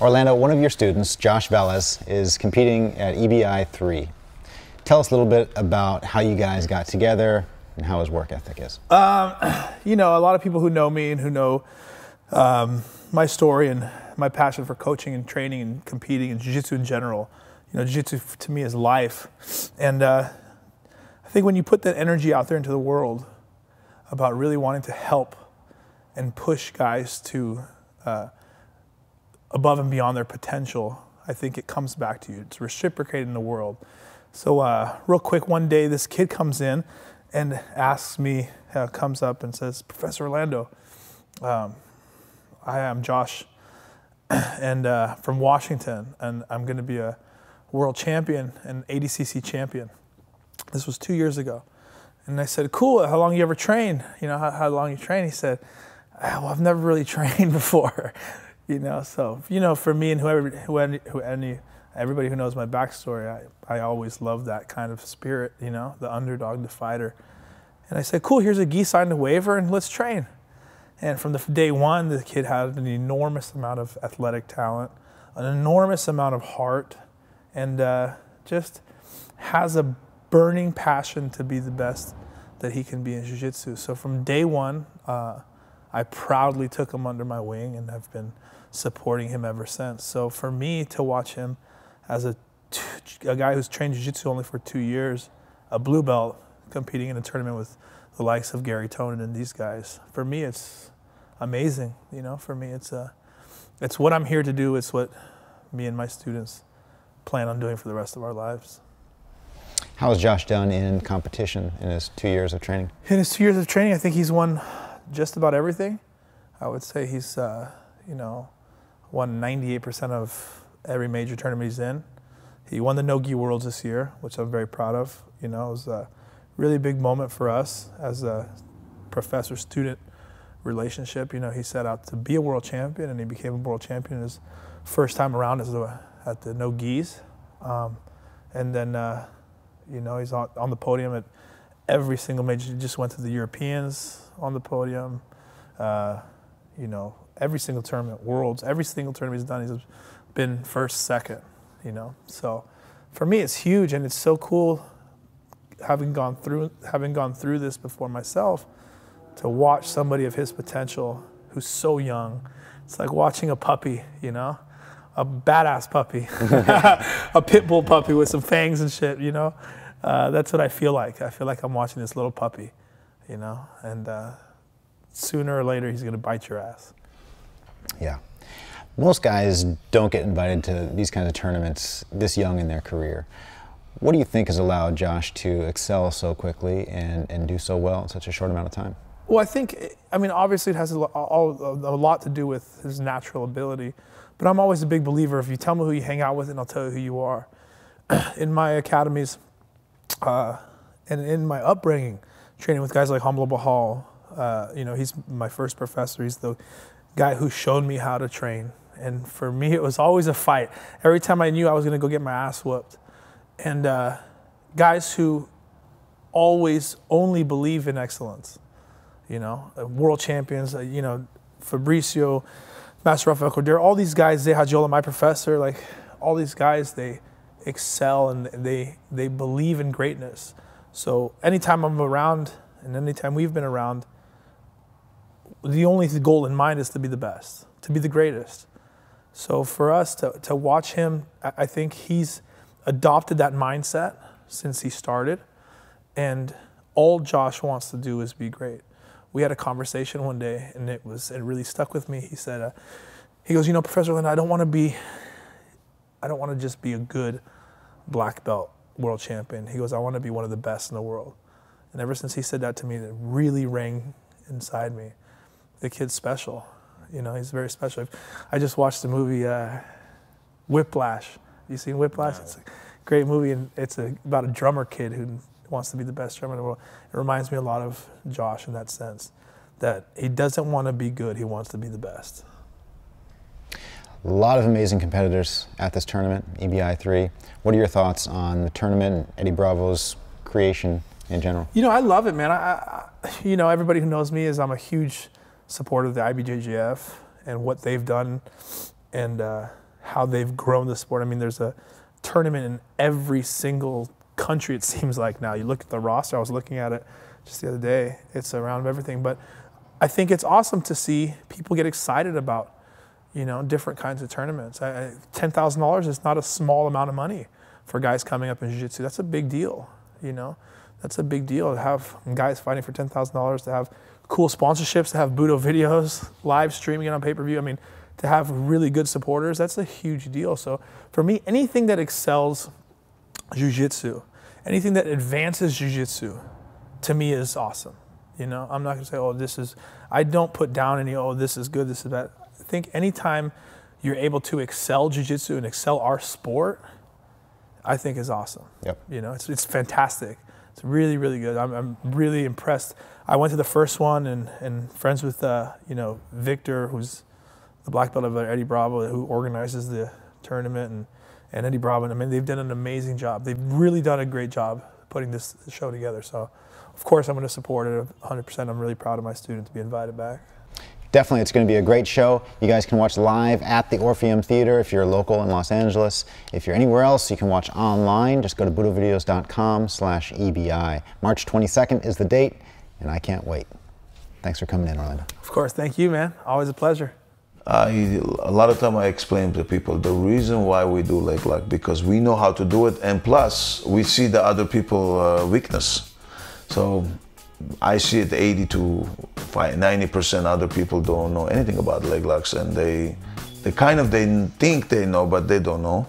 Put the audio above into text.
Orlando, one of your students, Josh Velez, is competing at EBI 3. Tell us a little bit about how you guys got together and how his work ethic is. You know, a lot of people who know me and who know my story and my passion for coaching and training and competing and jiu-jitsu in general. You know, jiu-jitsu to me is life. And I think when you put that energy out there into the world about really wanting to help and push guys to above and beyond their potential, I think it comes back to you. It's reciprocated in the world. So real quick, one day this kid comes in and asks me, comes up and says, "Professor Orlando, I am Josh and from Washington, and I'm going to be a world champion and ADCC champion." This was 2 years ago. And I said, "Cool, how long you ever trained? You know, how long you train?" He said, "Well, I've never really trained before." You know, so, you know, for me and everybody who knows my backstory, I always loved that kind of spirit, you know, the underdog, the fighter. And I said, "Cool, here's a gi, sign the waiver, and let's train." And from day one, the kid had an enormous amount of athletic talent, an enormous amount of heart, and just has a burning passion to be the best that he can be in jiu-jitsu. So from day one, I proudly took him under my wing and have been supporting him ever since. So for me to watch him as a guy who's trained jiu-jitsu only for 2 years, a blue belt, competing in a tournament with the likes of Gary Tonin and these guys, for me it's amazing. You know, for me it's what I'm here to do. It's what me and my students plan on doing for the rest of our lives. How has Josh done in competition in his 2 years of training? In his 2 years of training, I think he's won just about everything. I would say he's, you know, won 98% of every major tournament he's in. He won the No-Gi Worlds this year, which I'm very proud of. You know, it was a really big moment for us as a professor-student relationship. You know, he set out to be a world champion, and he became a world champion his first time around at the No-Gis. And then, you know, he's on the podium at every single major. He just went to the Europeans on the podium. You know, every single tournament, Worlds, every single tournament he's done, he's been first, second, you know. So for me, it's huge, and it's so cool having gone through this before myself, to watch somebody of his potential who's so young. It's like watching a puppy, you know, a badass puppy, a pit bull puppy with some fangs and shit, you know. That's what I feel like. I feel like I'm watching this little puppy, you know, and sooner or later he's going to bite your ass. Yeah. Most guys don't get invited to these kinds of tournaments this young in their career. What do you think has allowed Josh to excel so quickly and do so well in such a short amount of time? Well, I mean, obviously it has a lot to do with his natural ability, but I'm always a big believer, if you tell me who you hang out with, and I'll tell you who you are. In my academies and in my upbringing, training with guys like Hamza Bahal, you know, he's my first professor. He's the guy who showed me how to train. And for me, it was always a fight. Every time I knew I was going to go get my ass whooped. And guys who always only believe in excellence, you know, world champions, you know, Fabricio, Master Rafael Cordero, all these guys, Zeha Jola, my professor, like all these guys, they excel and they believe in greatness. So anytime I'm around and anytime we've been around, the only goal in mind is to be the best, to be the greatest. So for us to watch him, I think he's adopted that mindset since he started, and all Josh wants to do is be great. We had a conversation one day, and it really stuck with me. He said, he goes, "You know, Professor Lynn, I don't want to just be a good black belt world champion." He goes, "I want to be one of the best in the world." And ever since he said that to me, it really rang inside me. The kid's special. You know, he's very special. I just watched the movie Whiplash. You seen Whiplash? It's a great movie, and it's about a drummer kid who wants to be the best drummer in the world. It reminds me a lot of Josh in that sense, that he doesn't want to be good, he wants to be the best. A lot of amazing competitors at this tournament, EBI 3. What are your thoughts on the tournament and Eddie Bravo's creation in general? You know, I love it, man. You know, everybody who knows me is I'm a huge supporter of the IBJJF and what they've done, and how they've grown the sport. I mean, there's a tournament in every single country, it seems like now. You look at the roster, I was looking at it just the other day, it's around everything. But I think it's awesome to see people get excited about, you know, different kinds of tournaments. $10,000 is not a small amount of money for guys coming up in jiu-jitsu. That's a big deal, you know. That's a big deal to have guys fighting for $10,000, to have cool sponsorships, to have Budo videos, live streaming it on pay-per-view. I mean, to have really good supporters, that's a huge deal. So for me, anything that excels jiu-jitsu, anything that advances jiu-jitsu, to me is awesome. You know, I'm not gonna say, oh, this is, I don't put down any, oh, this is good, this is bad. I think anytime you're able to excel jiu-jitsu and excel our sport, I think is awesome. Yep. You know, it's fantastic. It's really, really good. I'm really impressed. I went to the first one and friends with, you know, Victor, who's the black belt of Eddie Bravo, who organizes the tournament, and Eddie Bravo. I mean, they've done an amazing job. They've really done a great job putting this show together. So, of course, I'm going to support it 100%. I'm really proud of my student to be invited back. Definitely, it's going to be a great show. You guys can watch live at the Orpheum Theater if you're local in Los Angeles. If you're anywhere else, you can watch online. Just go to budovideos.com/EBI. March 22nd is the date, and I can't wait. Thanks for coming in, Orlando. Of course, thank you, man. Always a pleasure. A lot of time I explain to people the reason why we do leg lock, because we know how to do it, and plus we see the other people weakness. So I see it 80 to 90% other people don't know anything about leg locks, and they think they know, but they don't know.